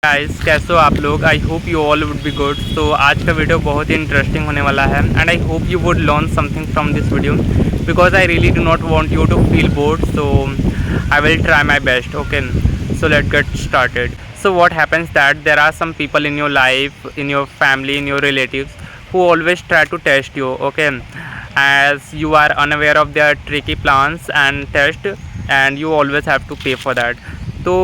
Guys, कैसे हो आप लोग? आई hope you all would be good. तो आज का वीडियो बहुत ही इंटरेस्टिंग होने वाला है and I hope you would learn something from this video because I really do not want you to feel bored, so I will try my best. Okay, so let's get started. So what happens that there are some people in your life, in your family, in your relatives who always try to test you. Okay, as you are unaware of their tricky plans and test, and you always have to pay for that. तो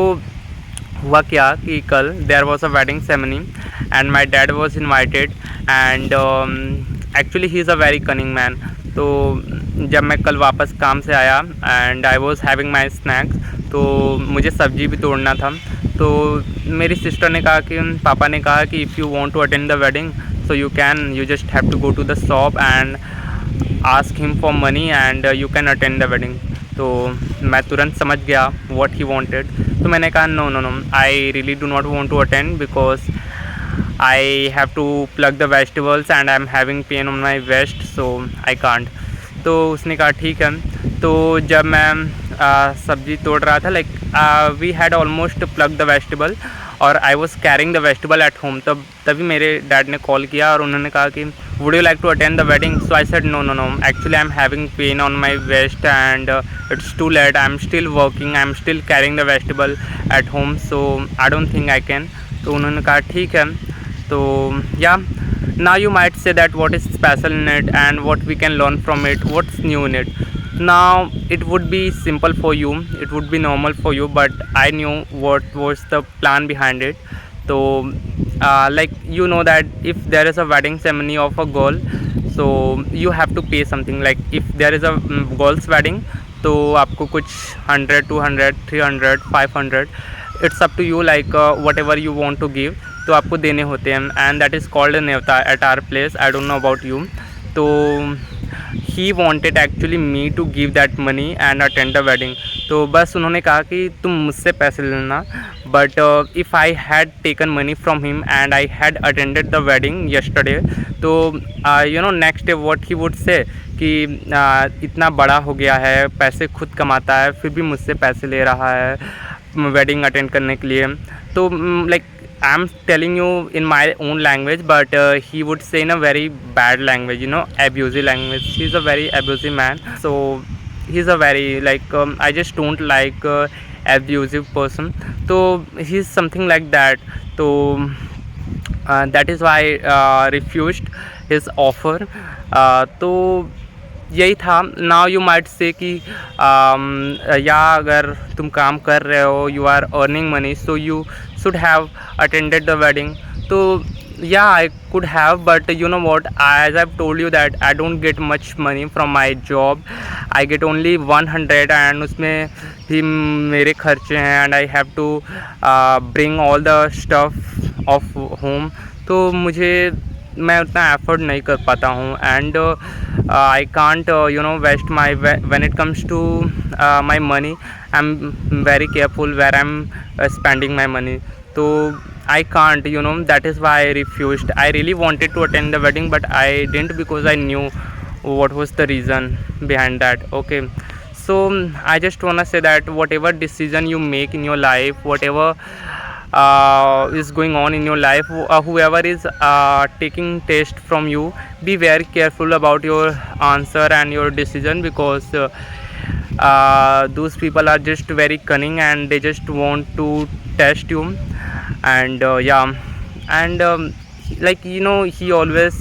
हुआ क्या कि कल there was a wedding ceremony and my dad was invited and actually he is a very cunning man. तो जब मैं कल वापस काम से आया and I was having my snacks, तो मुझे सब्जी भी तोड़ना था। तो मेरी सिस्टर ने कहा कि पापा ने कहा कि if you want to attend the wedding so you just have to go to the shop and ask him for money and you can attend the wedding. तो मैं तुरंत समझ गया व्हाट ही वांटेड। तो मैंने कहा no no no, I really do not want to attend because I have to plug the vegetables and I am having pain on my waist, so I can't. तो उसने कहा ठीक है। तो जब मैं सब्जी तोड़ रहा था, like we had almost plug the vegetable और I was carrying the vegetable at home, तभी मेरे डैड ने कॉल किया और उन्होंने कहा कि would you like to attend the wedding. So I said no no no, actually I am having pain on my waist and it's too late, I am still working, I am still carrying the vegetable at home, so I don't think I can. तो उन्होंने कहा ठीक है। तो या now you might say that what is special in it and what we can learn from it, what's new in it. Now it would be simple for you, it would be normal for you, but I knew what was the plan behind it. So like you know that if there is a wedding ceremony of a girl, so you have to pay something. Like if there is a girl's wedding, तो आपको कुछ 100 200 300 500, it's up to you, like whatever you want to give, तो आपको देने होते हैं and that is called नेवता at our place. I don't know about you. तो he wanted actually me to give that money and attend the wedding. तो बस उन्होंने कहा कि तुम मुझसे पैसे लेना, but if I had taken money from him and I had attended the wedding yesterday, तो you know next day what he would say कि इतना बड़ा हो गया है, पैसे खुद कमाता है, फिर भी मुझसे पैसे ले रहा है वेडिंग अटेंड करने के लिए। तो like I am telling you in my own language, but he would say in a very bad language, you know, abusive language. He is a very abusive man, so he is a very like I just don't like abusive person. So he is something like that. So that is why I refused his offer. तो यही था। Now you might say कि या अगर तुम काम कर रहे हो, you are earning money, so you should have attended the wedding. तो yeah I could have, but you know what, as I told you that I don't get much money from my job, I get only 100 and उसमें भी मेरे खर्चे हैं and I have to bring all the stuff of home. तो मैं उतना effort नहीं कर पाता हूँ and I can't you no waste my, when it comes to my money I am very careful where I am spending my money. तो I can't, you know, that is why I refused. I really wanted to attend the wedding, but I didn't because I knew what was the reason behind that. Okay, so I just wanna say that whatever decision you make in your life, whatever is going on in your life, whoever is taking test from you, be very careful about your answer and your decision, because those people are just very cunning and they just want to test you. And and like you know, he always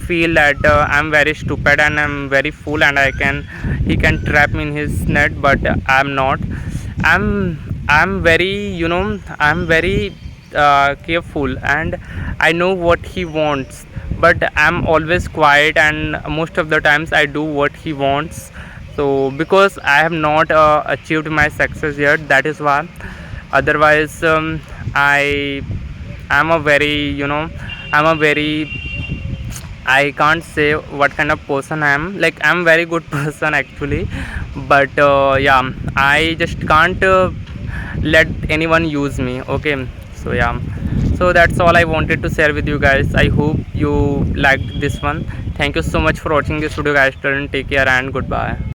feel that I'm very stupid and I'm very fool and he can trap me in his net, but I'm not. I'm very, you know, I'm very careful and I know what he wants, but I'm always quiet and most of the times I do what he wants. So because I have not achieved my success yet, that is why. Otherwise I'm a very, you know, I can't say what kind of person I am. Like I'm very good person actually, but I just can't let anyone use me. Okay, so so that's all I wanted to share with you guys. I hope you liked this one. Thank you so much for watching this video guys. Take care and goodbye.